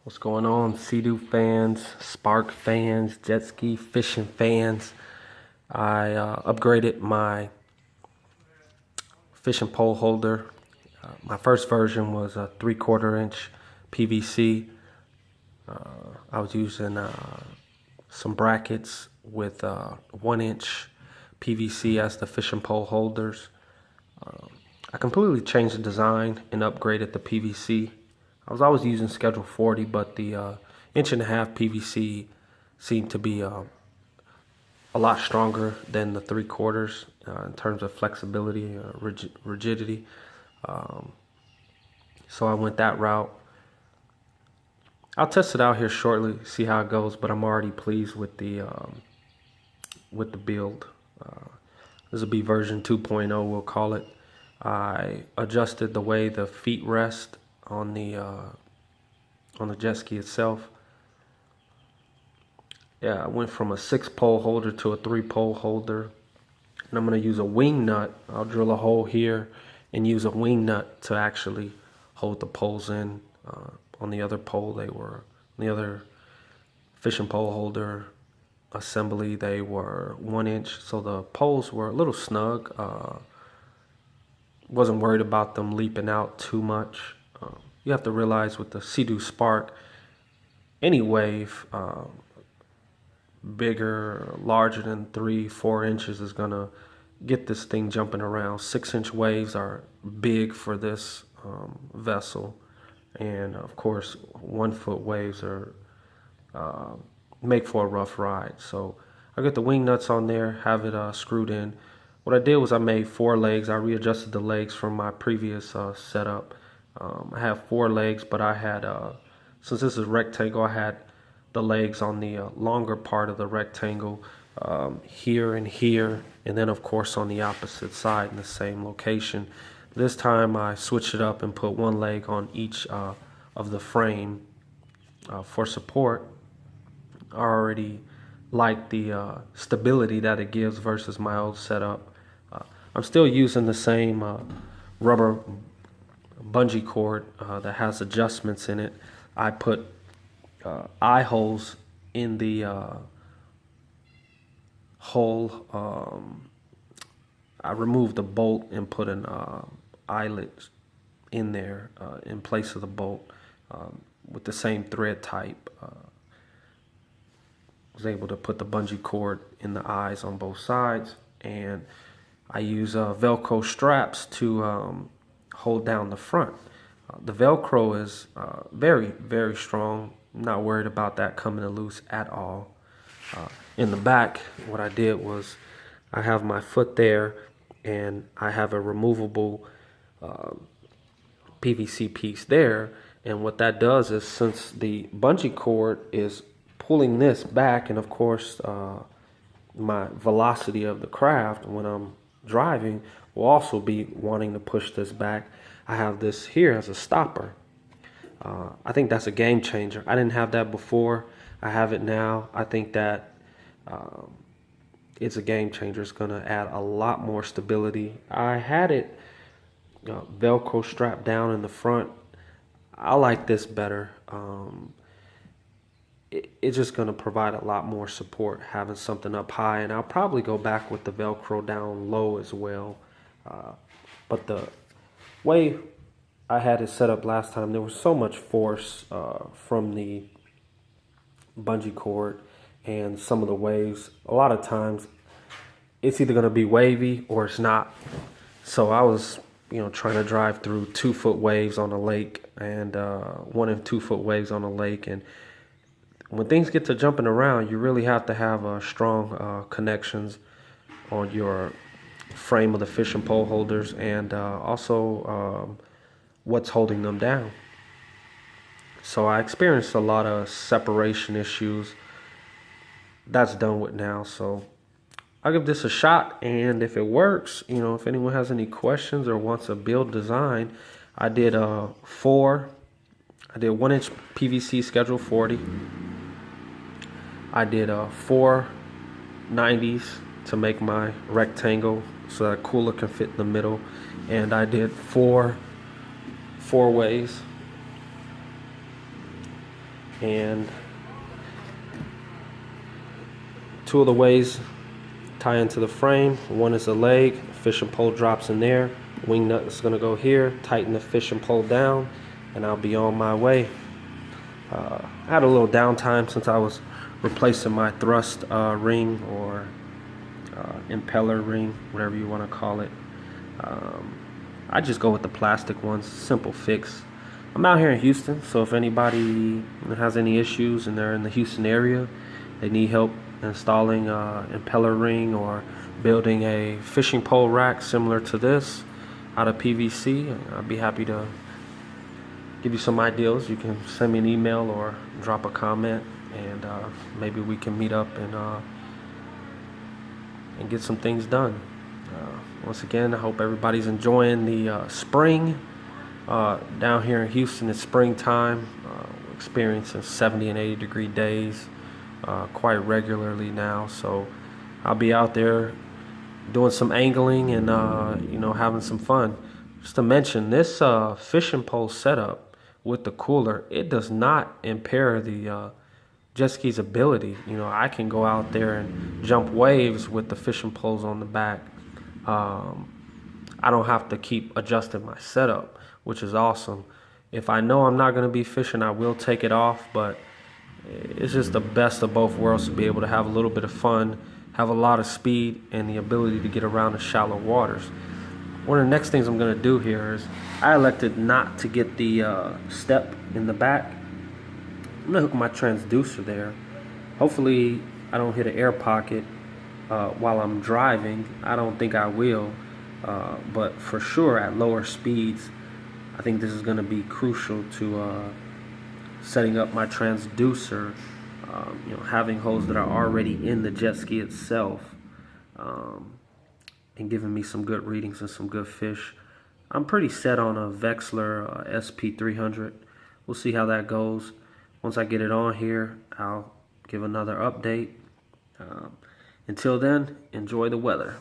What's going on, Seadoo fans, Spark fans, jet ski fishing fans? I upgraded my fishing pole holder. My first version was a 3/4 inch PVC. I was using some brackets with 1 inch PVC as the fishing pole holders. I completely changed the design and upgraded the PVC. I was always using Schedule 40, but the 1.5 inch PVC seemed to be a lot stronger than the 3/4 in terms of flexibility, rigidity. Um, so I went that route. I'll test it out here shortly, see how it goes, but I'm already pleased with the build. This will be version 2.0, we'll call it. I adjusted the way the feet rest on the jet ski itself. Yeah, I went from a 6-pole holder to a 3-pole holder, and I'm going to use a wing nut. I'll drill a hole here and use a wing nut to actually hold the poles in. On the other pole, they were on the other fishing pole holder assembly, they were 1 inch, so the poles were a little snug. Wasn't worried about them leaping out too much. You have to realize with the Seadoo Spark, any wave bigger, larger than 3-4 inches is gonna get this thing jumping around. 6-inch waves are big for this vessel, and of course 1-foot waves are make for a rough ride. So I get the wing nuts on there, have it screwed in. What I did was I made 4 legs. I readjusted the legs from my previous setup. I have 4 legs, but I had, since this is rectangle, I had the legs on the longer part of the rectangle, here and here, and then of course on the opposite side in the same location. This time I switched it up and put 1 leg on each of the frame for support. I already like the stability that it gives versus my old setup. I'm still using the same rubber bungee cord that has adjustments in it. I put eye holes in the hole. I removed the bolt and put an eyelet in there in place of the bolt with the same thread type. Was able to put the bungee cord in the eyes on both sides, and I use Velcro straps to hold down the front. The Velcro is very, very strong. I'm not worried about that coming loose at all. In the back, what I did was I have my foot there, and I have a removable PVC piece there. And what that does is, since the bungee cord is pulling this back, and of course my velocity of the craft when I'm driving will also be wanting to push this back, I have this here as a stopper. I think that's a game changer. I didn't have that before. I have it now. I think that it's a game changer. It's going to add a lot more stability. I had it Velcro strapped down in the front. I like this better. It's just going to provide a lot more support having something up high, and I'll probably go back with the Velcro down low as well. But the way I had it set up last time, there was so much force from the bungee cord and some of the waves. A lot of times it's either going to be wavy or it's not. So I was trying to drive through 2-foot waves on a lake, and 1 and 2-foot waves on a lake, and when things get to jumping around, you really have to have strong connections on your frame of the fishing pole holders, and also what's holding them down. So I experienced a lot of separation issues. That's done with now, so I'll give this a shot, and if it works, if anyone has any questions or wants a build design, I did 1-inch PVC Schedule 40. I did 4 90s to make my rectangle so that a cooler can fit in the middle, and I did 4 ways. and two of the ways tie into the frame. One is the leg, fishing pole drops in there, wing nut is going to go here, tighten the fishing pole down, and I'll be on my way. I had a little downtime since I was replacing my thrust ring, or impeller ring, whatever you want to call it. I just go with the plastic ones, simple fix. I'm out here in Houston, so if anybody has any issues and they're in the Houston area, they need help installing impeller ring or building a fishing pole rack similar to this out of PVC, I'd be happy to give you some ideas. You can send me an email or drop a comment, and maybe we can meet up and get some things done. Once again, I hope everybody's enjoying the spring. Down here in Houston, it's springtime. We're experiencing 70 and 80 degree days quite regularly now. So I'll be out there doing some angling and having some fun. Just to mention, this fishing pole setup with the cooler, it does not impair the jet ski's ability. I can go out there and jump waves with the fishing poles on the back. I don't have to keep adjusting my setup, which is awesome. If I know I'm not going to be fishing, I will take it off, but it's just the best of both worlds to be able to have a little bit of fun, have a lot of speed, and the ability to get around the shallow waters. One of the next things I'm going to do here is I elected not to get the step in the back. I'm going to hook my transducer there. Hopefully I don't hit an air pocket while I'm driving. I don't think I will, but for sure at lower speeds, I think this is going to be crucial to setting up my transducer, having holes that are already in the jet ski itself, and giving me some good readings and some good fish. I'm pretty set on a Vexler SP300. We'll see how that goes. Once I get it on here, I'll give another update. Until then, enjoy the weather.